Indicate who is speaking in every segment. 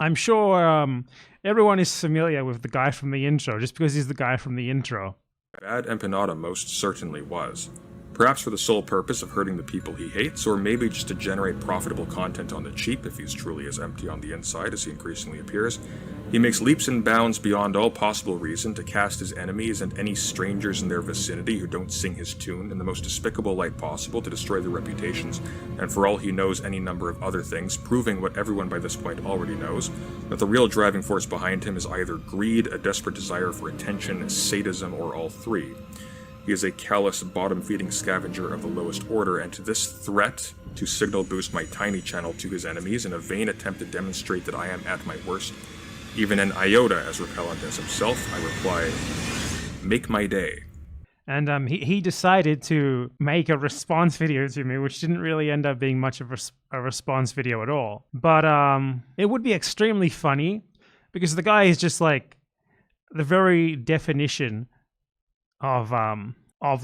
Speaker 1: I'm sure everyone is familiar with the guy from the intro, just because he's the guy from the intro.
Speaker 2: Bad empanada most certainly was. Perhaps for the sole purpose of hurting the people he hates, or maybe just to generate profitable content on the cheap if he's truly as empty on the inside as he increasingly appears. He makes leaps and bounds beyond all possible reason to cast his enemies and any strangers in their vicinity who don't sing his tune in the most despicable light possible to destroy their reputations, and for all he knows any number of other things, proving what everyone by this point already knows, that the real driving force behind him is either greed, a desperate desire for attention, sadism, or all three. He is a callous, bottom-feeding scavenger of the lowest order, and to this threat to signal boost my tiny channel to his enemies in a vain attempt to demonstrate that I am at my worst, even an iota as repellent as himself, I reply, make my day.
Speaker 1: And he decided to make a response video to me, which didn't really end up being much of a response video at all. But it would be extremely funny, because the guy is just like the very definition of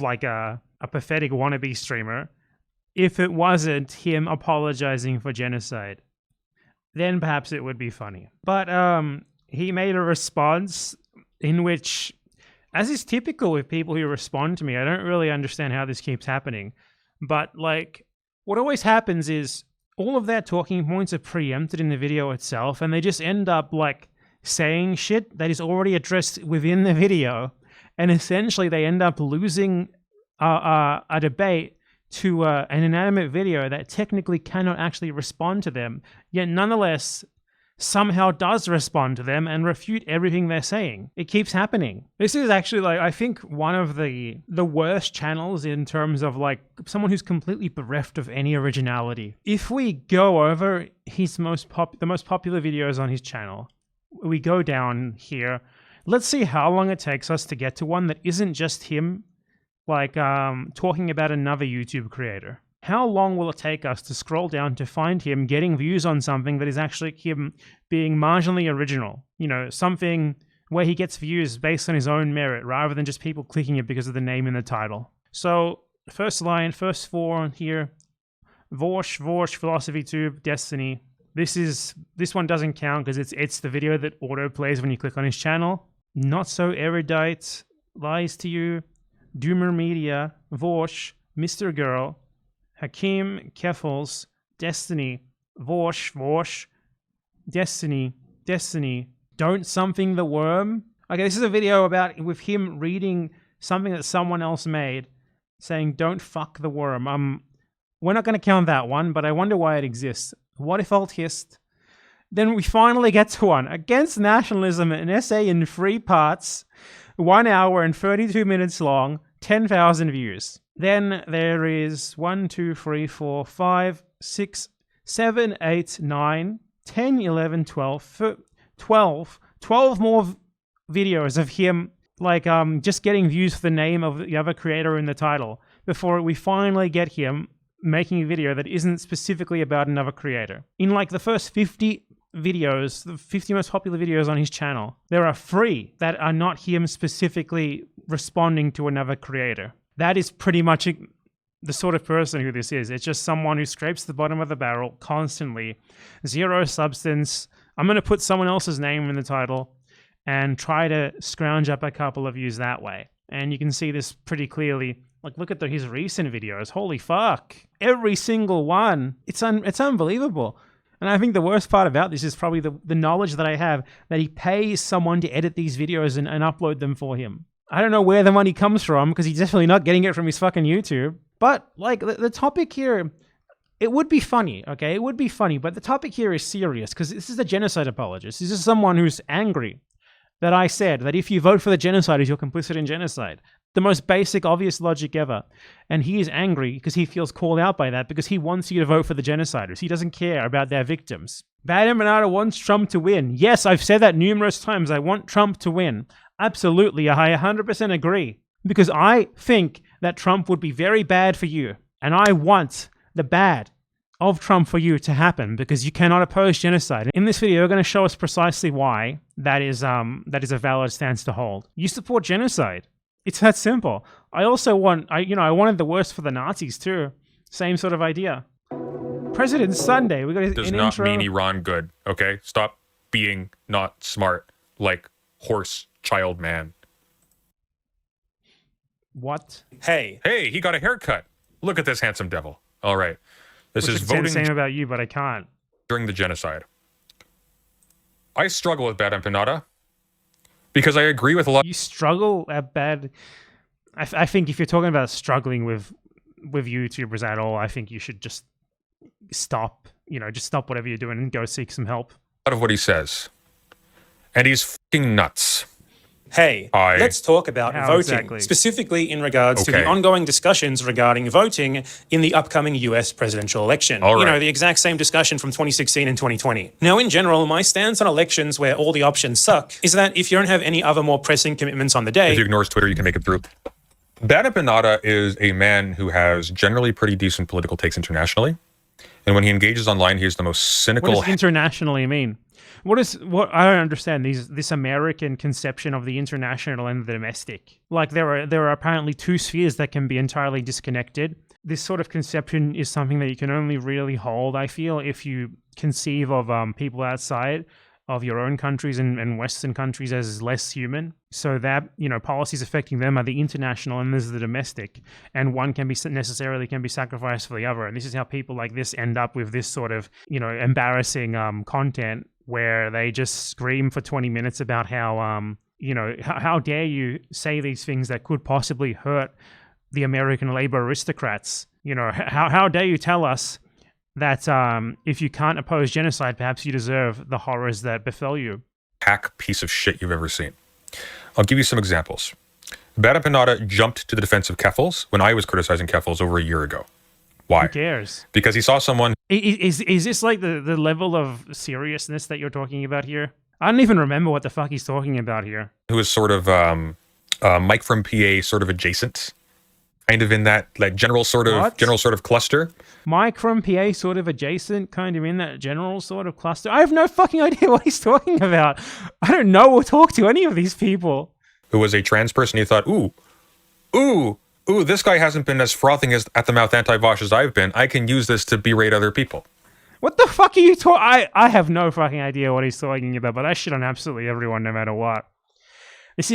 Speaker 1: like a pathetic wannabe streamer. If it wasn't him apologizing for genocide, then perhaps it would be funny. But he made a response in which, as is typical with people who respond to me, I don't really understand how this keeps happening. But like, what always happens is all of their talking points are preempted in the video itself, and they just end up like saying shit that is already addressed within the video. And essentially, they end up losing a debate to an inanimate video that technically cannot actually respond to them, yet nonetheless somehow does respond to them and refute everything they're saying. It keeps happening. This is actually, like, I think one of the worst channels in terms of like someone who's completely bereft of any originality. If we go over his the most popular videos on his channel, we go down here. Let's see how long it takes us to get to one that isn't just him, like, talking about another YouTube creator. How long will it take us to scroll down to find him getting views on something that is actually him being marginally original? You know, something where he gets views based on his own merit rather than just people clicking it because of the name in the title. So, first line, first four here. Vorsh, Philosophy Tube, Destiny. This one doesn't count because it's the video that auto plays when you click on his channel. Not So Erudite, Lies to You, Doomer Media, Vorsh, Mr. Girl, Hakeem Keffels, Destiny, Vorsh, Destiny, Don't Something the Worm. Okay, this is a video with him reading something that someone else made, saying don't fuck the worm. We're not going to count that one, but I wonder why it exists. What if Altist? Then we finally get to one. Against Nationalism, an essay in 3 parts, 1 hour and 32 minutes long, 10,000 views. Then there is 1, 2, 3, 4, 5, 6, 7, 8, 9, 10, 11, 12 more videos of him, like, just getting views for the name of the other creator in the title before we finally get him making a video that isn't specifically about another creator. In like the first 50 videos, the 50 most popular videos on his channel, there are 3 that are not him specifically responding to another creator. That is pretty much the sort of person who this is. It's just someone who scrapes the bottom of the barrel constantly. Zero substance. I'm going to put someone else's name in the title and try to scrounge up a couple of views that way. And you can see this pretty clearly. Like, look at his recent videos. Holy fuck. Every single one. It's unbelievable. And I think the worst part about this is probably the knowledge that I have that he pays someone to edit these videos and upload them for him. I don't know where the money comes from, because he's definitely not getting it from his fucking YouTube. But, like, the topic here, it would be funny, okay? It would be funny, but the topic here is serious, because this is a genocide apologist. This is someone who's angry that I said that if you vote for the genociders, you're complicit in genocide. The most basic, obvious logic ever. And he is angry because he feels called out by that, because he wants you to vote for the genociders. He doesn't care about their victims. Bad Emanada wants Trump to win. Yes, I've said that numerous times. I want Trump to win. Absolutely, I 100% agree. Because I think that Trump would be very bad for you. And I want the bad of Trump for you to happen, because you cannot oppose genocide. In this video, we're going to show us precisely why that is a valid stance to hold. You support genocide. It's that simple. I also I wanted the worst for the Nazis too. Same sort of idea. President Sunday. We got
Speaker 2: Does not mean Iran good. Okay, stop being not smart, like horse child man.
Speaker 1: What?
Speaker 3: Hey,
Speaker 2: he got a haircut. Look at this handsome devil. All right. This
Speaker 1: Which
Speaker 2: is
Speaker 1: is say the
Speaker 2: voting
Speaker 1: same about you, but I can't.
Speaker 2: during the genocide. I struggle with bad empanada because I agree with a lot
Speaker 1: You struggle at bad. I think if you're talking about struggling with YouTubers at all, I think you should just stop. Just stop whatever you're doing and go seek some help.
Speaker 2: of what he says. And he's fucking nuts.
Speaker 3: hey, let's talk about
Speaker 1: How
Speaker 3: voting,
Speaker 1: exactly?
Speaker 3: specifically in regards to the
Speaker 2: Okay.
Speaker 3: ongoing discussions regarding voting in the upcoming US presidential election.
Speaker 2: All right.
Speaker 3: The exact same discussion from 2016 and 2020. Now, in general, my stance on elections where all the options suck is that if you don't have any other more pressing commitments on the day,
Speaker 2: If you ignore his Twitter, you can make it through. Bad Empanada is a man who has generally pretty decent political takes internationally. And when he engages online, he is the most
Speaker 1: What
Speaker 2: cynical.
Speaker 1: does internationally mean? What I don't understand this American conception of the international and the domestic. Like there are apparently two spheres that can be entirely disconnected. This sort of conception is something that you can only really hold, I feel, if you conceive of people outside of your own countries and Western countries as less human. So that, policies affecting them are the international and there's the domestic. And one can be sacrificed for the other. And this is how people like this end up with this sort of, embarrassing content where they just scream for 20 minutes about how, how dare you say these things that could possibly hurt the American labor aristocrats? How dare you tell us that if you can't oppose genocide, perhaps you deserve the horrors that befell you.
Speaker 2: Hack piece of shit you've ever seen. I'll give you some examples. Bad Empanada jumped to the defense of Keffels when I was criticizing Keffels over a year ago. Why?
Speaker 1: Who cares?
Speaker 2: Because he saw someone
Speaker 1: Is this like the level of seriousness that you're talking about here? I don't even remember what the fuck he's talking about here.
Speaker 2: who was sort of Mike from PA sort of adjacent, kind of in that general sort of cluster.
Speaker 1: Mike from PA sort of adjacent, kind of in that general sort of cluster. I have no fucking idea what he's talking about. I don't know or talk to any of these people.
Speaker 2: Who was a trans person. He thought, ooh, this guy hasn't been as frothing as at the mouth anti-Vosh as I've been. I can use this to berate other people.
Speaker 1: What the fuck are you talking? I have no fucking idea what he's talking about, but I shit on absolutely everyone no matter what. It's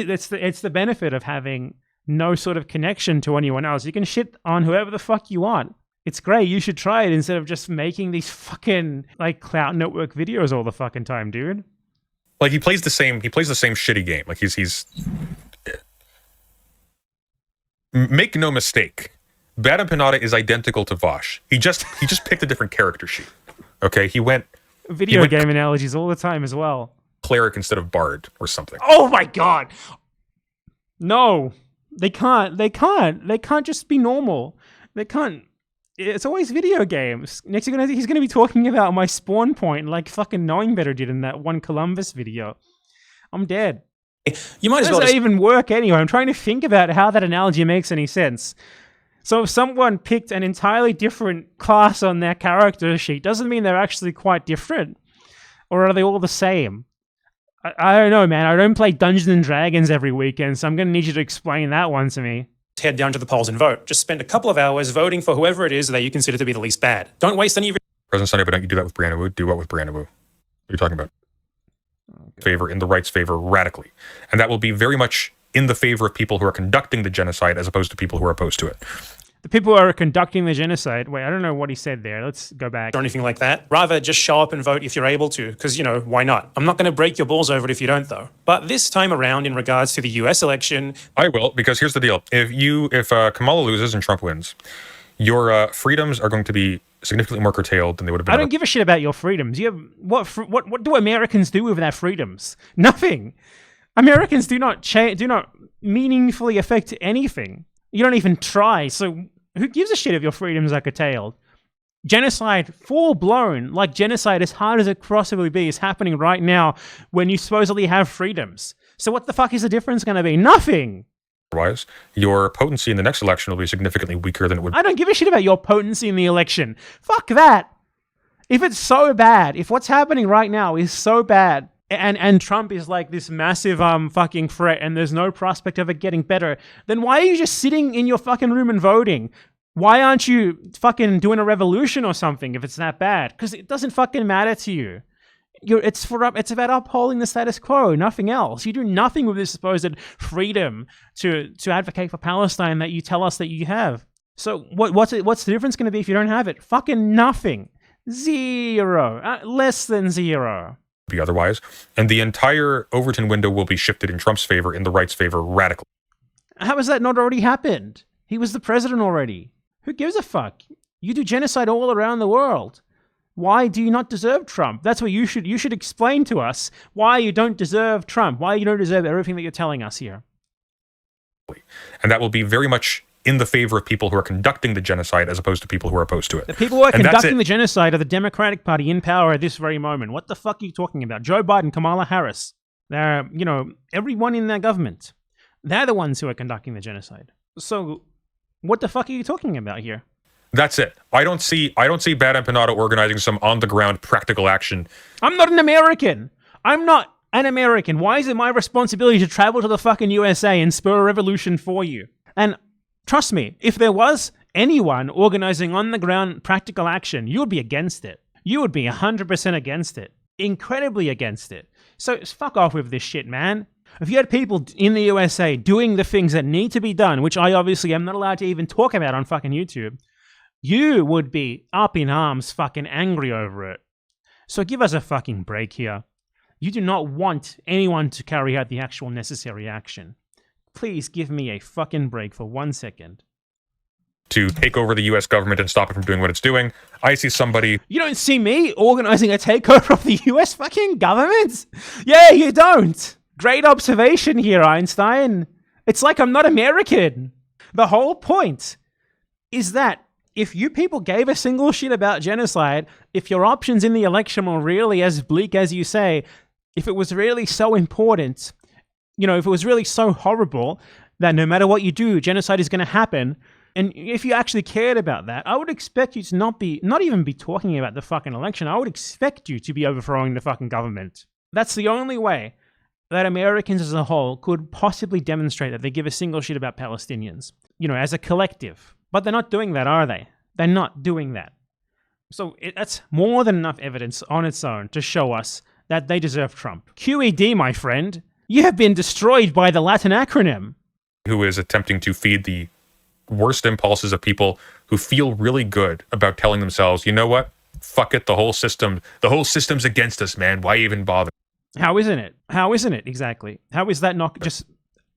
Speaker 1: the benefit of having no sort of connection to anyone else. You can shit on whoever the fuck you want. It's great. You should try it instead of just making these fucking Clout Network videos all the fucking time, dude.
Speaker 2: Like he plays the same shitty game. Like he's make no mistake. Bad Empanada is identical to Vosh. He just picked a different character sheet. Okay, he went
Speaker 1: Video game analogies all the time as well.
Speaker 2: cleric instead of bard or something.
Speaker 1: Oh my god. No. They can't just be normal. They can't. It's always video games. Next he's gonna be talking about my spawn point like fucking Knowing Better did in that one Columbus video. I'm dead.
Speaker 3: you might as
Speaker 1: How
Speaker 3: well
Speaker 1: does
Speaker 3: just
Speaker 1: that even work anyway? I'm trying to think about how that analogy makes any sense. So if someone picked an entirely different class on their character sheet, doesn't mean they're actually quite different. Or are they all the same? I don't know, man. I don't play Dungeons and Dragons every weekend, so I'm going to need you to explain that one to me.
Speaker 3: head down to the polls and vote. Just spend a couple of hours voting for whoever it is that you consider to be the least bad. Don't waste any of your
Speaker 2: President Sunday, but don't you do that with Brianna Wu? Do what with Brianna Wu? What are you talking about? Favor in the right's favor radically. And that will be very much in the favor of people who are conducting the genocide as opposed to people who are opposed to it.
Speaker 1: The people who are conducting the genocide. Wait, I don't know what he said there. Let's go back.
Speaker 3: or anything like that. Rather, just show up and vote if you're able to, because, why not? I'm not going to break your balls over it if you don't, though. But this time around, in regards to the US election,
Speaker 2: I will, because here's the deal. If Kamala loses and Trump wins, your freedoms are going to be significantly more curtailed than they would have been.
Speaker 1: I don't give a shit about your freedoms. You have what do Americans do with their freedoms? Nothing. Americans do not meaningfully affect anything. You don't even try. So who gives a shit if your freedoms are curtailed? Genocide, full blown, like genocide as hard as it possibly be, is happening right now when you supposedly have freedoms. So what the fuck is the difference going to be? Nothing.
Speaker 2: Otherwise, your potency in the next election will be significantly weaker than it would.
Speaker 1: I don't give a shit about your potency in the election. Fuck that. If it's so bad, if what's happening right now is so bad, and Trump is like this massive fucking threat and there's no prospect of it getting better, then why are you just sitting in your fucking room and voting? Why aren't you fucking doing a revolution or something if it's that bad? Because it doesn't fucking matter to you. It's about upholding the status quo, nothing else. You do nothing with this supposed freedom to advocate for Palestine that you tell us that you have. So what's the difference going to be if you don't have it? Fucking nothing. Zero. Less than zero.
Speaker 2: Be otherwise, and the entire Overton window will be shifted in Trump's favor, in the right's favor, radically.
Speaker 1: How has that not already happened? He was the president already. Who gives a fuck? You do genocide all around the world. Why do you not deserve Trump? That's what you should explain to us why you don't deserve Trump, why you don't deserve everything that you're telling us here.
Speaker 2: And that will be very much in the favor of people who are conducting the genocide as opposed to people who are opposed to it.
Speaker 1: The people who are conducting the genocide are the Democratic Party in power at this very moment. What the fuck are you talking about? Joe Biden, Kamala Harris. They're, everyone in their government. They're the ones who are conducting the genocide. So what the fuck are you talking about here?
Speaker 2: That's it. I don't see Bad Empanada organizing some on-the-ground practical action.
Speaker 1: I'm not an American. I'm not an American. Why is it my responsibility to travel to the fucking USA and spur a revolution for you? And trust me, if there was anyone organizing on-the-ground practical action, you would be against it. You would be 100% against it. Incredibly against it. So fuck off with this shit, man. If you had people in the USA doing the things that need to be done, which I obviously am not allowed to even talk about on fucking YouTube, you would be up in arms, fucking angry over it. So give us a fucking break here. You do not want anyone to carry out the actual necessary action. Please give me a fucking break for 1 second.
Speaker 2: To take over the US government and stop it from doing what it's doing. I see somebody...
Speaker 1: You don't see me organizing a takeover of the US fucking government? Yeah, you don't. Great observation here, Einstein. It's like I'm not American. The whole point is that if you people gave a single shit about genocide, if your options in the election were really as bleak as you say, if it was really so important, if it was really so horrible that no matter what you do, genocide is going to happen, and if you actually cared about that, I would expect you to not even be talking about the fucking election. I would expect you to be overthrowing the fucking government. That's the only way that Americans as a whole could possibly demonstrate that they give a single shit about Palestinians, as a collective. But they're not doing that, are they? They're not doing that. So that's more than enough evidence on its own to show us that they deserve Trump. QED, my friend, you have been destroyed by the Latin acronym.
Speaker 2: Who is attempting to feed the worst impulses of people who feel really good about telling themselves, you know what? Fuck it, the whole system's against us, man. Why even bother?
Speaker 1: How isn't it? How isn't it, exactly? How is that not just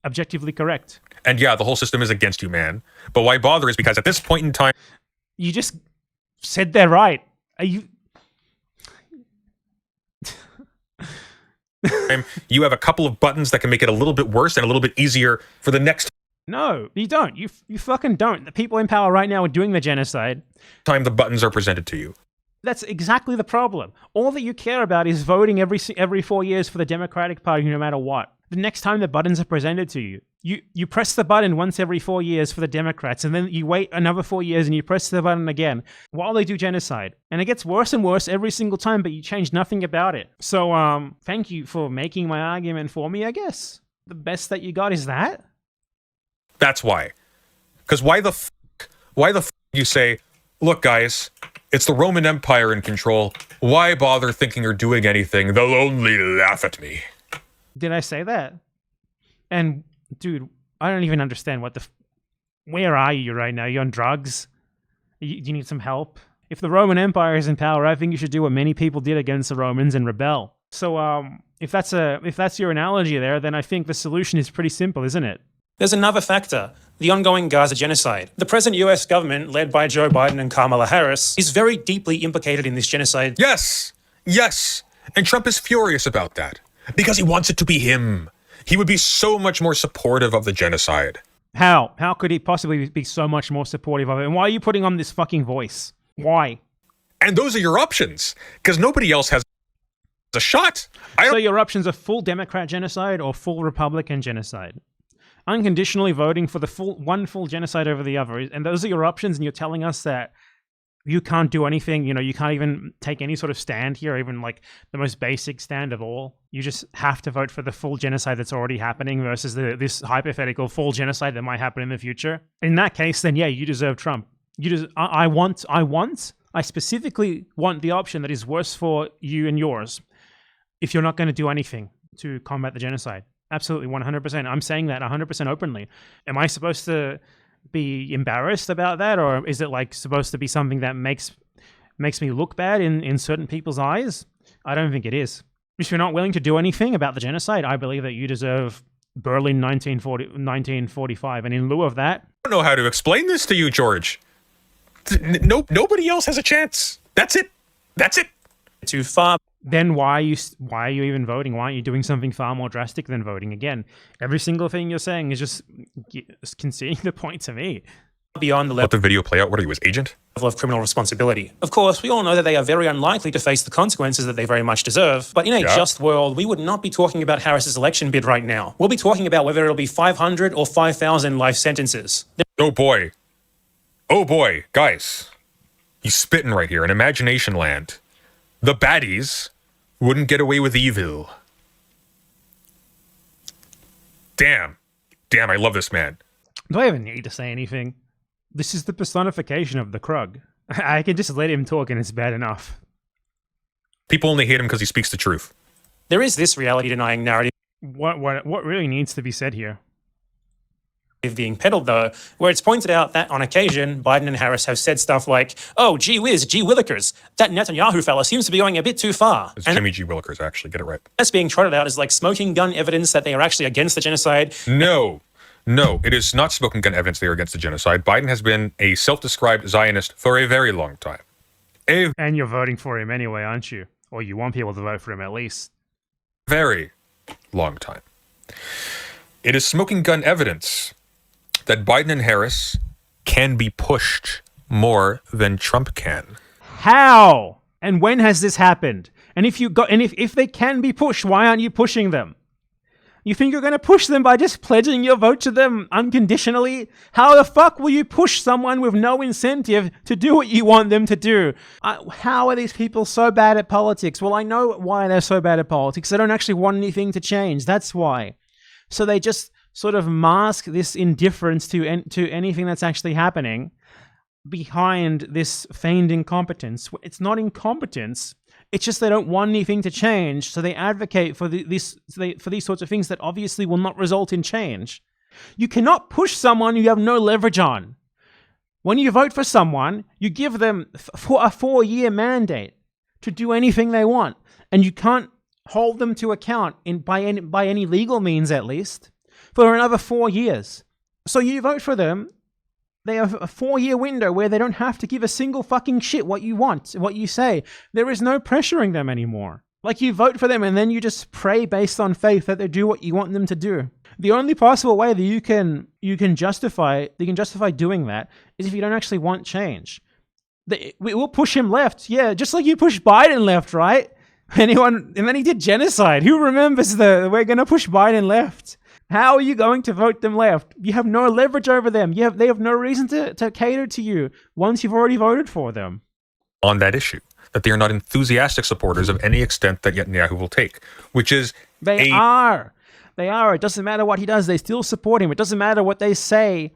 Speaker 1: objectively correct?
Speaker 2: And yeah, the whole system is against you, man. But why bother is because at this point in time...
Speaker 1: You just said they're right. Are you...
Speaker 2: You have a couple of buttons that can make it a little bit worse and a little bit easier for the next...
Speaker 1: No, you don't. You fucking don't. The people in power right now are doing the genocide.
Speaker 2: Time the buttons are presented to you.
Speaker 1: That's exactly the problem. All that you care about is voting every 4 years for the Democratic Party, no matter what. The next time the buttons are presented to you, you press the button once every 4 years for the Democrats, and then you wait another 4 years and you press the button again while they do genocide. And it gets worse and worse every single time, but you change nothing about it. So, thank you for making my argument for me, I guess. The best that you got is that?
Speaker 2: That's why. Because why the f you say, look, guys, it's the Roman Empire in control. Why bother thinking or doing anything? They'll only laugh at me.
Speaker 1: Did I say that? And, dude, I don't even understand where are you right now? You on drugs? Do you need some help? If the Roman Empire is in power, I think you should do what many people did against the Romans and rebel. So, if that's your analogy there, then I think the solution is pretty simple, isn't it?
Speaker 3: There's another factor, the ongoing Gaza genocide. The present US government, led by Joe Biden and Kamala Harris, is very deeply implicated in this genocide.
Speaker 2: Yes! And Trump is furious about that. Because he wants it to be him. He would be so much more supportive of the genocide.
Speaker 1: How? How could he possibly be so much more supportive of it? And why are you putting on this fucking voice? Why?
Speaker 2: And those are your options. Because nobody else has a shot.
Speaker 1: So your options are full Democrat genocide or full Republican genocide? Unconditionally voting for the one full genocide over the other. And those are your options, and you're telling us that you can't do anything, you can't even take any sort of stand here, even like the most basic stand of all. You just have to vote for the full genocide that's already happening versus this hypothetical full genocide that might happen in the future. In that case, then yeah, you deserve Trump. I specifically want the option that is worse for you and yours. if you're not going to do anything to combat the genocide. Absolutely, 100%. I'm saying that 100% openly. Am I supposed to be embarrassed about that, or is it like supposed to be something that makes me look bad in certain people's eyes? I don't think it is. If you're not willing to do anything about the genocide, I believe that you deserve Berlin 1945. And in lieu of that...
Speaker 4: I don't know how to explain this to you, George. Nobody else has a chance. That's it. That's it.
Speaker 3: Too far.
Speaker 1: Then why are you even voting? Why aren't you doing something far more drastic than voting? Again, every single thing you're saying is just conceding the point to me.
Speaker 3: Beyond the
Speaker 4: Let the video play out. What are you, his agent?
Speaker 3: level of criminal responsibility. Of course, we all know that they are very unlikely to face the consequences that they very much deserve, but in a just world, we would not be talking about Harris's election bid right now. We'll be talking about whether it'll be 500 or 5,000 life sentences.
Speaker 4: Oh boy. Oh boy, guys. He's spitting right here in imagination land. The baddies wouldn't get away with evil. Damn. Damn, I love this man.
Speaker 1: Do I even need to say anything? This is the personification of the Krug. I can just let him talk and it's bad enough.
Speaker 4: People only hate him because he speaks the truth.
Speaker 3: There is this reality-denying narrative
Speaker 1: What really needs to be said here?
Speaker 3: being peddled, though, where it's pointed out that on occasion, Biden and Harris have said stuff like, oh, gee whiz, gee willikers, that Netanyahu fella seems to be going a bit too far.
Speaker 4: It's
Speaker 3: and
Speaker 4: Jimmy G. Willikers, actually. Get it right.
Speaker 3: that's being trotted out as like smoking gun evidence that they are actually against the genocide.
Speaker 4: No, it is not smoking gun evidence they are against the genocide. Biden has been a self-described Zionist for a very long time.
Speaker 1: And you're voting for him anyway, aren't you? Or you want people to vote for him at least.
Speaker 4: Very long time. It is smoking gun evidence that Biden and Harris can be pushed more than Trump can.
Speaker 1: How? And when has this happened? And if they can be pushed, why aren't you pushing them? You think you're going to push them by just pledging your vote to them unconditionally? How the fuck will you push someone with no incentive to do what you want them to do? How are these people so bad at politics? Well, I know why they're so bad at politics. They don't actually want anything to change. That's why. So they just sort of mask this indifference to anything that's actually happening behind this feigned incompetence. It's not incompetence. It's just they don't want anything to change, so they advocate for these sorts of things that obviously will not result in change. You cannot push someone you have no leverage on. When you vote for someone, you give them a 4-year mandate to do anything they want, and you can't hold them to account by any legal means, at least, for another 4 years. So you vote for them. They have a 4-year window where they don't have to give a single fucking shit what you want, what you say. There is no pressuring them anymore. Like, you vote for them and then you just pray based on faith that they do what you want them to do. The only possible way that you can justify doing that is if you don't actually want change. We will push him left, yeah, just like you pushed Biden left, right? And then he did genocide. Who remembers we're going to push Biden left? How are you going to vote them left? You have no leverage over them. They have no reason to cater to you once you've already voted for them.
Speaker 4: On that issue, that they are not enthusiastic supporters of any extent that Netanyahu will take, which is
Speaker 1: They are. It doesn't matter what he does. They still support him. It doesn't matter what they say.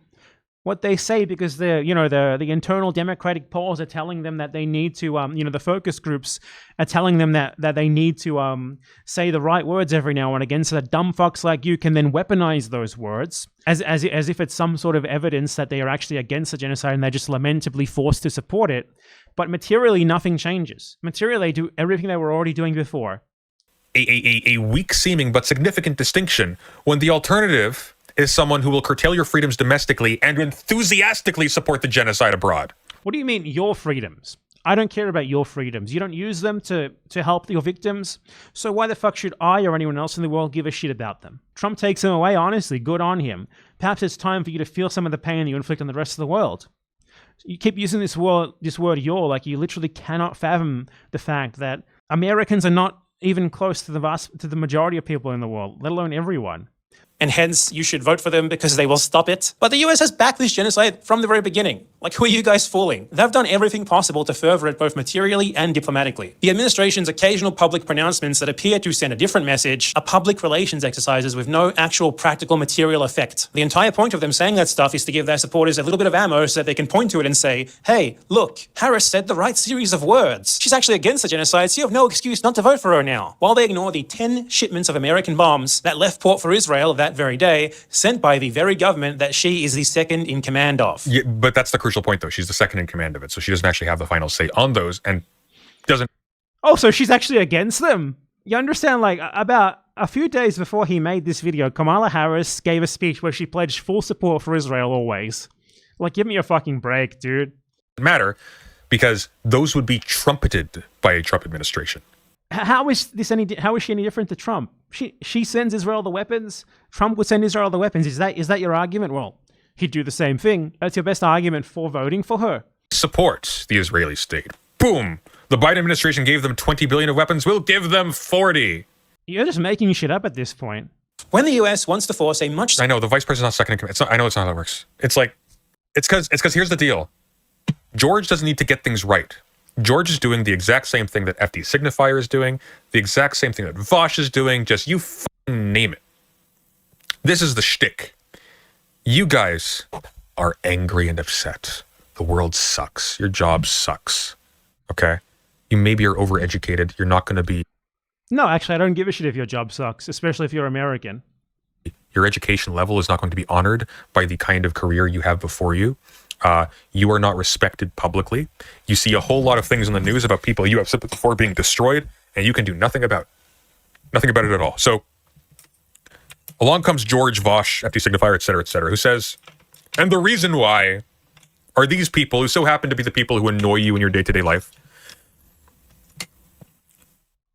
Speaker 1: Because the internal Democratic polls are telling them that they need to, the focus groups are telling them that they need to say the right words every now and again, so that dumb fucks like you can then weaponize those words as if it's some sort of evidence that they are actually against the genocide and they're just lamentably forced to support it. But materially, nothing changes. Materially, they do everything they were already doing before.
Speaker 4: A weak-seeming but significant distinction when the alternative is someone who will curtail your freedoms domestically and enthusiastically support the genocide abroad.
Speaker 1: What do you mean, your freedoms? I don't care about your freedoms. You don't use them to help your victims. So why the fuck should I or anyone else in the world give a shit about them? Trump takes them away, honestly, good on him. Perhaps it's time for you to feel some of the pain that you inflict on the rest of the world. You keep using this word "your," like you literally cannot fathom the fact that Americans are not even close to the majority of people in the world, let alone everyone.
Speaker 3: And hence, you should vote for them because they will stop it. But the US has backed this genocide from the very beginning. Like, who are you guys fooling? They've done everything possible to further it both materially and diplomatically. The administration's occasional public pronouncements that appear to send a different message are public relations exercises with no actual practical material effect. The entire point of them saying that stuff is to give their supporters a little bit of ammo so that they can point to it and say, hey, look, Harris said the right series of words. She's actually against the genocide, so you have no excuse not to vote for her now. While they ignore the 10 shipments of American bombs that left port for Israel that very day, sent by the very government that she is the second in command of.
Speaker 4: Yeah, but that's the crucial point, though. She's the second in command of it, so she doesn't actually have the final say on those, and doesn't...
Speaker 1: Oh, so she's actually against them? You understand, like, about a few days before he made this video, Kamala Harris gave a speech where she pledged full support for Israel always. Like, give me a fucking break, dude.
Speaker 4: Matter, because those would be trumpeted by a Trump administration.
Speaker 1: How is she any different to Trump? She sends Israel the weapons. Trump would send Israel the weapons. Is that your argument? Well, he'd do the same thing. That's your best argument for voting for her.
Speaker 4: Support the Israeli state. Boom! The Biden administration gave them 20 billion of weapons. We'll give them 40.
Speaker 1: You're just making shit up at this point.
Speaker 3: When the US wants to force a much...
Speaker 4: I know, the vice president's not second in command. I know it's not how it works. It's because here's the deal. George doesn't need to get things right. George is doing the exact same thing that FD Signifier is doing, the exact same thing that Vosh is doing, just you fucking name it. This is the shtick. You guys are angry and upset. The world sucks. Your job sucks. Okay? You maybe are overeducated. You're not going to be...
Speaker 1: No, actually, I don't give a shit if your job sucks, especially if you're American.
Speaker 4: Your education level is not going to be honored by the kind of career you have before you. You are not respected publicly. You see a whole lot of things in the news about people you have sympathy for being destroyed, and you can do nothing about it at all. So along comes George Vosh, FD Signifier, et cetera, who says, and the reason why are these people who so happen to be the people who annoy you in your day-to-day life.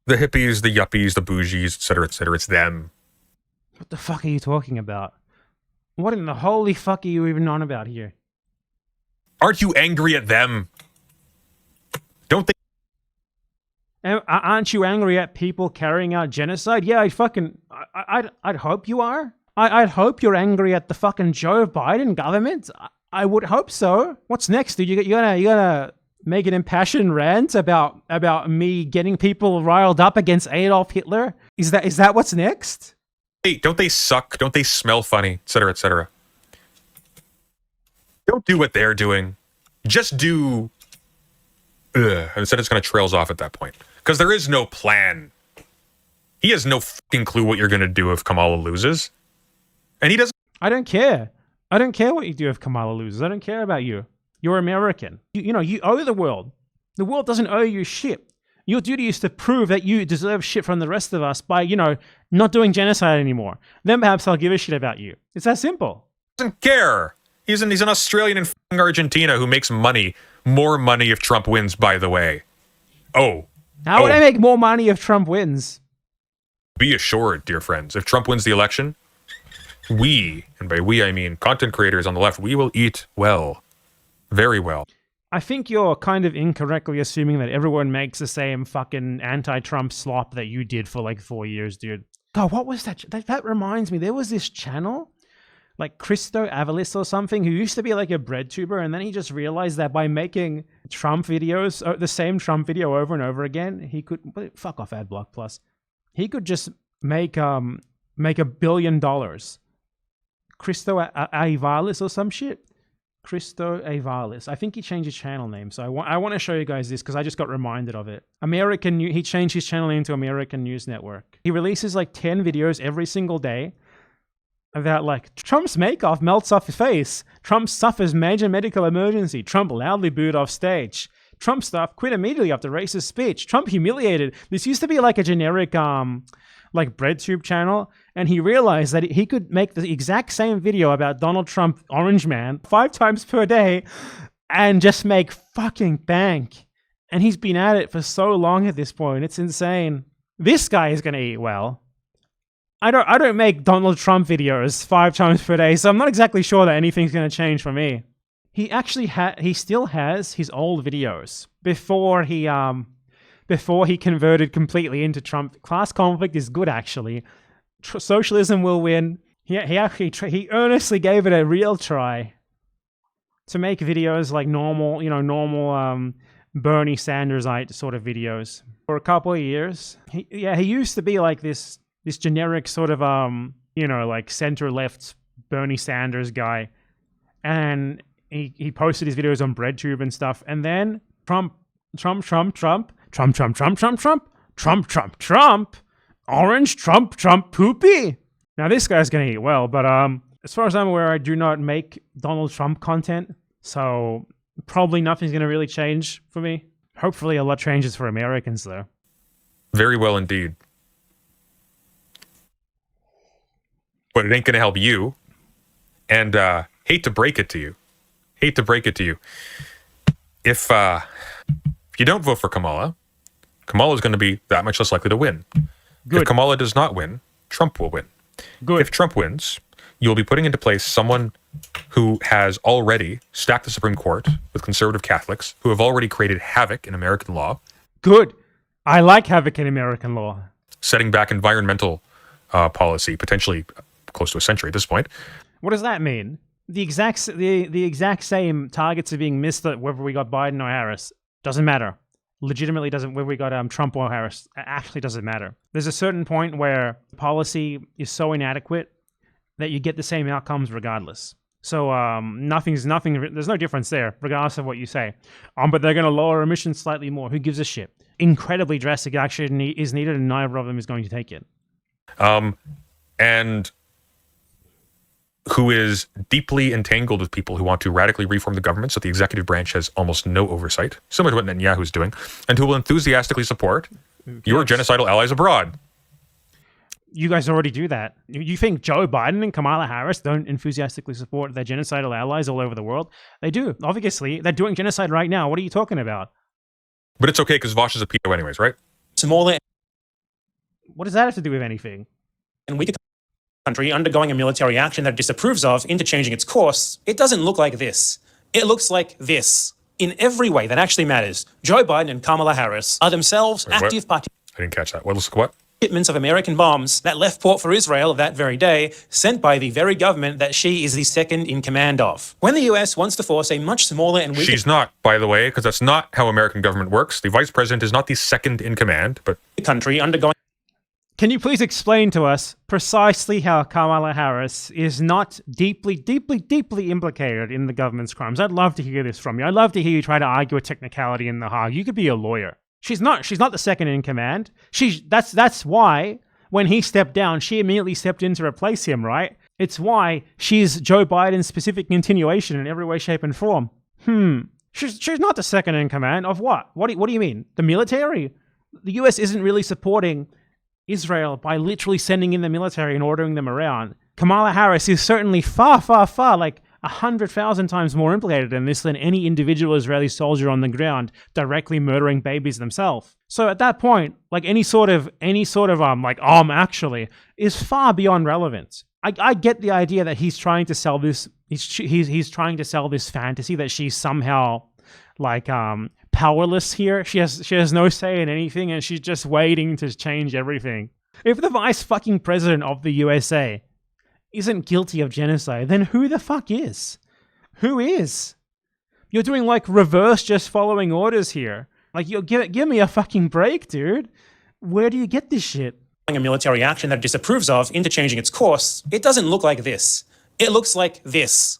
Speaker 4: The hippies, the yuppies, the bougies, et cetera, it's them.
Speaker 1: What the fuck are you talking about? What in the holy fuck are you even on about here?
Speaker 4: Aren't you angry at them? Don't they?
Speaker 1: Aren't you angry at people carrying out genocide? Yeah, I'd hope you are. I'd hope you're angry at the fucking Joe Biden government. I would hope so. What's next, dude? You gonna make an impassioned rant about me getting people riled up against Adolf Hitler? Is that what's next?
Speaker 4: Hey, don't they suck? Don't they smell funny? Et cetera. Don't do what they're doing. Just do... And instead it's going to trails off at that point. Because there is no plan. He has no fucking clue what you're going to do if Kamala loses. And he doesn't...
Speaker 1: I don't care. I don't care what you do if Kamala loses. I don't care about you. You're American. You owe the world. The world doesn't owe you shit. Your duty is to prove that you deserve shit from the rest of us by, not doing genocide anymore. Then perhaps I'll give a shit about you. It's that simple.
Speaker 4: Doesn't care. He's an Australian in Argentina who makes money. More money if Trump wins, by the way. Oh.
Speaker 1: How would I make more money if Trump wins?
Speaker 4: Be assured, dear friends, if Trump wins the election, we, and by we I mean content creators on the left, we will eat well. Very well.
Speaker 1: I think you're kind of incorrectly assuming that everyone makes the same fucking anti-Trump slop that you did for like 4 years, dude. God, what was that? That reminds me, there was this channel, like Christo Avalis or something, who used to be like a BreadTuber, and then he just realized that by making Trump videos, the same Trump video over and over again, he could... Fuck off, Adblock Plus. He could just make $1 billion. Christo Avalis or some shit. Christo Avalis. I think he changed his channel name, so I want to show you guys this because I just got reminded of it. He changed his channel name to American News Network. He releases like 10 videos every single day about like, Trump's makeup melts off his face. Trump suffers major medical emergency. Trump loudly booed off stage. Trump staff quit immediately after racist speech. Trump humiliated. This used to be like a generic like BreadTube channel, and he realized that he could make the exact same video about Donald Trump, Orange Man, 5 times per day and just make fucking bank. And he's been at it for so long at this point. It's insane. This guy is going to eat well. I don't make Donald Trump videos 5 times per day, so I'm not exactly sure that anything's going to change for me. He actually he still has his old videos before he converted completely into Trump. Class conflict is good, actually. Socialism will win. He earnestly gave it a real try. to make videos like normal, normal Bernie Sanders-ite sort of videos for a couple of years. He used to be like this generic sort of like center-left Bernie Sanders guy, and he posted his videos on BreadTube and stuff, and then Trump, orange Trump poopy. Now this guy's gonna eat well, but as far as I'm aware, I do not make Donald Trump content, so probably nothing's gonna really change for me. Hopefully a lot changes for Americans though.
Speaker 4: Very well indeed. But it ain't gonna help you. And hate to break it to you. If you don't vote for Kamala, Kamala is going to be that much less likely to win.
Speaker 1: Good.
Speaker 4: If Kamala does not win, Trump will win.
Speaker 1: Good.
Speaker 4: If Trump wins, you'll be putting into place someone who has already stacked the Supreme Court with conservative Catholics who have already created havoc in American law.
Speaker 1: Good. I like havoc in American law.
Speaker 4: Setting back environmental policy, potentially close to a century at this point.
Speaker 1: What does that mean? The exact same targets are being missed whether we got Biden or Harris. Doesn't matter. Legitimately doesn't, whether we got Trump or Harris. Actually doesn't matter. There's a certain point where policy is so inadequate that you get the same outcomes regardless. So there's no difference there, regardless of what you say. But they're going to lower emissions slightly more. Who gives a shit? Incredibly drastic action is needed, and neither of them is going to take it.
Speaker 4: And who is deeply entangled with people who want to radically reform the government so the executive branch has almost no oversight, similar to what Netanyahu's doing, and who will enthusiastically support your genocidal allies abroad.
Speaker 1: You guys already do that. You think Joe Biden and Kamala Harris don't enthusiastically support their genocidal allies all over the world? They do. Obviously, they're doing genocide right now. What are you talking about?
Speaker 4: But it's okay because Vosh is a pedo anyways, right?
Speaker 3: Smaller.
Speaker 1: What does that have to do with anything?
Speaker 3: And weaker country undergoing a military action that it disapproves of into changing its course, it doesn't look like this. It looks like this. In every way that actually matters, Joe Biden and Kamala Harris are themselves active
Speaker 4: I didn't catch that. What?
Speaker 3: shipments of American bombs that left port for Israel that very day, sent by the very government that she is the second in command of. When the US wants to force a much smaller and weaker...
Speaker 4: She's not, by the way, because that's not how American government works. The vice president is not the second in command, but...
Speaker 3: country undergoing...
Speaker 1: Can you please explain to us precisely how Kamala Harris is not deeply implicated in the government's crimes? I'd love to hear this from you. I'd love to hear you try to argue a technicality in The Hague. You could be a lawyer. She's not the second in command. That's why when he stepped down, she immediately stepped in to replace him, right? It's why she's Joe Biden's specific continuation in every way, shape, and form. She's not the second in command of what? What do you mean? The military? The US isn't really supporting Israel by literally sending in the military and ordering them around. Kamala Harris is certainly far, like 100,000 times more implicated in this than any individual Israeli soldier on the ground directly murdering babies themselves. So at that point, like any sort of actually is far beyond relevant. I get the idea that he's trying to sell this. He's trying to sell this fantasy that she's somehow like powerless here. She has no say in anything, and she's just waiting to change everything. If the vice fucking president of the USA isn't guilty of genocide, then who the fuck is? Who is? You're doing like reverse just following orders here. Like, you give me a fucking break, dude. Where do you get this shit?
Speaker 3: A military action that it disapproves of into changing its course, it doesn't look like this. It looks like this.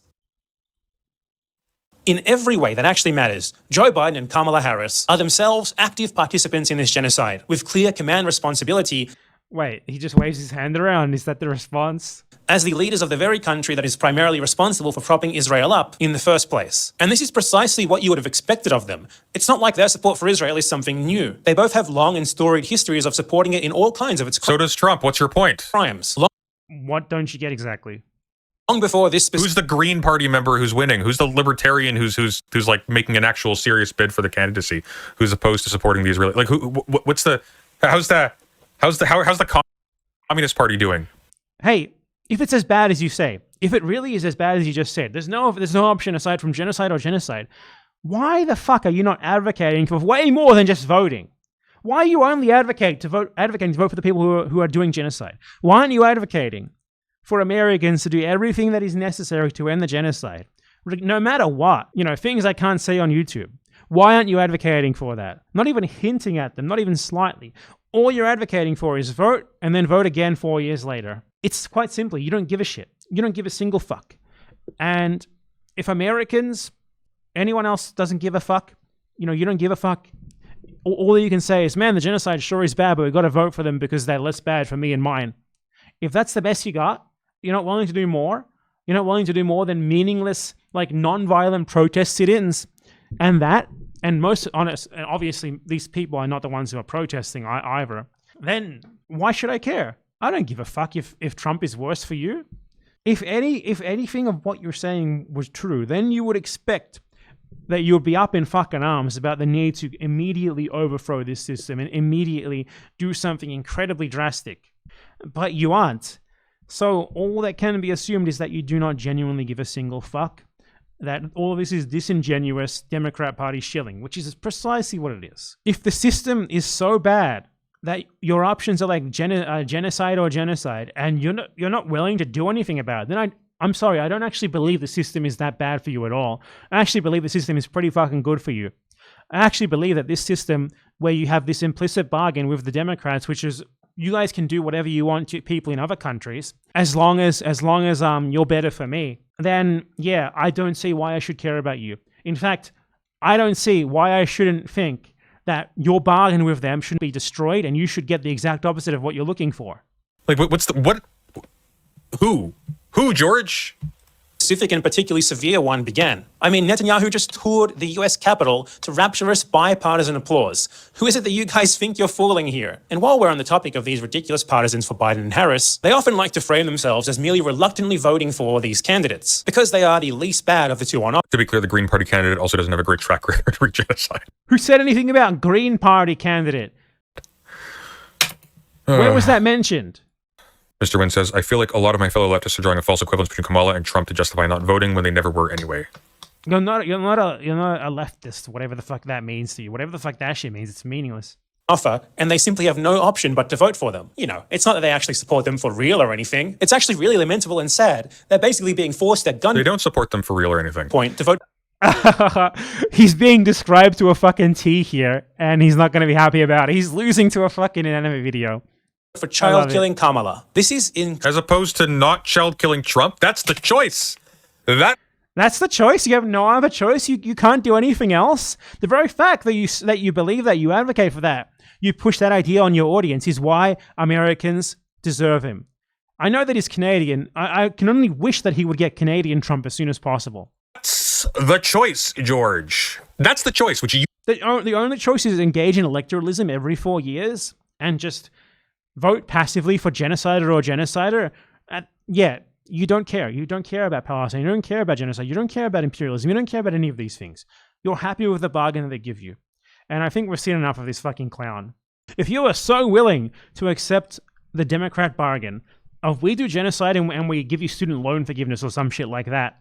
Speaker 3: In every way that actually matters, Joe Biden and Kamala Harris are themselves active participants in this genocide, with clear command responsibility.
Speaker 1: Wait, he just waves his hand around. Is that the response?
Speaker 3: As the leaders of the very country that is primarily responsible for propping Israel up in the first place. And this is precisely what you would have expected of them. It's not like their support for Israel is something new. They both have long and storied histories of supporting it in all kinds of its
Speaker 4: So does Trump. What's your point?
Speaker 3: crimes.
Speaker 1: What don't you get exactly?
Speaker 3: Long before this...
Speaker 4: Who's the Green Party member who's winning? Who's the Libertarian who's like making an actual serious bid for the candidacy? Who's opposed to supporting the Israeli? Like, how's the Communist Party doing?
Speaker 1: Hey, if it's as bad as you say, if it really is as bad as you just said, there's no option aside from genocide or genocide. Why the fuck are you not advocating for way more than just voting? Why are you only advocating to vote for the people who are doing genocide? Why aren't you advocating for Americans to do everything that is necessary to end the genocide? no matter what, things I can't say on YouTube. Why aren't you advocating for that? Not even hinting at them, not even slightly. All you're advocating for is vote and then vote again 4 years later. It's quite simply, you don't give a shit. You don't give a single fuck. And if Americans, anyone else doesn't give a fuck, you don't give a fuck. All you can say is, man, the genocide sure is bad, but we've got to vote for them because they're less bad for me and mine. If that's the best you got, you're not willing to do more. You're not willing to do more than meaningless, non-violent protest sit-ins. And most honest, and obviously these people are not the ones who are protesting either. Then why should I care? I don't give a fuck if Trump is worse for you. If anything of what you're saying was true, then you would expect that you would be up in fucking arms about the need to immediately overthrow this system and immediately do something incredibly drastic. But you aren't. So all that can be assumed is that you do not genuinely give a single fuck. That all of this is disingenuous Democrat Party shilling, which is precisely what it is. If the system is so bad that your options are genocide or genocide, and you're not willing to do anything about it, then I'm sorry, I don't actually believe the system is that bad for you at all. I actually believe the system is pretty fucking good for you. I actually believe that this system, where you have this implicit bargain with the Democrats, which is you guys can do whatever you want to people in other countries, as long as you're better for me, then yeah, I don't see why I should care about you. In fact, I don't see why I shouldn't think that your bargain with them shouldn't be destroyed and you should get the exact opposite of what you're looking for.
Speaker 4: Who, George?
Speaker 3: Specific and particularly severe one began. I mean, Netanyahu just toured the US Capitol to rapturous bipartisan applause. Who is it that you guys think you're fooling here? And while we're on the topic of these ridiculous partisans for Biden and Harris, they often like to frame themselves as merely reluctantly voting for these candidates, because they are the least bad of the two on offer.
Speaker 4: To be clear, the Green Party candidate also doesn't have a great track record for genocide.
Speaker 1: Who said anything about Green Party candidate? Where was that mentioned?
Speaker 4: Mr. Wynn says, I feel like a lot of my fellow leftists are drawing a false equivalence between Kamala and Trump to justify not voting when they never were anyway.
Speaker 1: You're not a leftist, whatever the fuck that means to you. Whatever the fuck that shit means, it's meaningless.
Speaker 3: Offer, and they simply have no option but to vote for them. It's not that they actually support them for real or anything. It's actually really lamentable and sad. They're basically being forced at gunpoint.
Speaker 4: They don't support them for real or anything.
Speaker 3: To vote.
Speaker 1: He's being described to a fucking T here, and he's not going to be happy about it. He's losing to a fucking anime video.
Speaker 3: For child-killing Kamala. This is
Speaker 4: as opposed to not child-killing Trump. That's the choice.
Speaker 1: That's the choice. You have no other choice. You can't do anything else. The very fact that you believe that, you advocate for that, you push that idea on your audience is why Americans deserve him. I know that he's Canadian. I can only wish that he would get Canadian Trump as soon as possible.
Speaker 4: That's the choice, George. That's the choice.
Speaker 1: The only choice is engage in electoralism every 4 years and just vote passively for genocider or genocider. You don't care. You don't care about Palestine. You don't care about genocide. You don't care about imperialism. You don't care about any of these things. You're happy with the bargain that they give you. And I think we've seen enough of this fucking clown. If you are so willing to accept the Democrat bargain of we do genocide and we give you student loan forgiveness or some shit like that,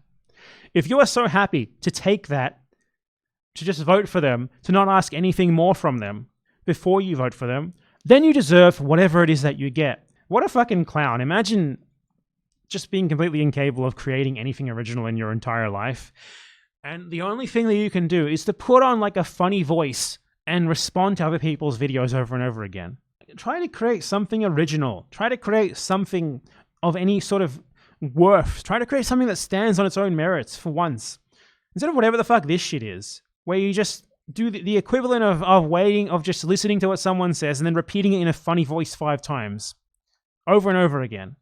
Speaker 1: if you are so happy to take that, to just vote for them, to not ask anything more from them before you vote for them, then you deserve whatever it is that you get. What a fucking clown. Imagine just being completely incapable of creating anything original in your entire life. And the only thing that you can do is to put on a funny voice and respond to other people's videos over and over again. Try to create something original. Try to create something of any sort of worth. Try to create something that stands on its own merits for once. Instead of whatever the fuck this shit is, where you just do the equivalent of just listening to what someone says and then repeating it in a funny voice 5 times over and over again.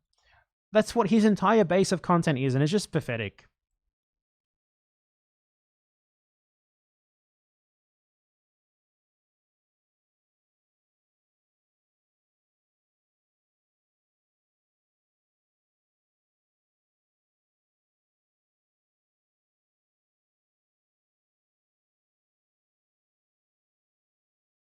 Speaker 1: That's what his entire base of content is, and it's just pathetic.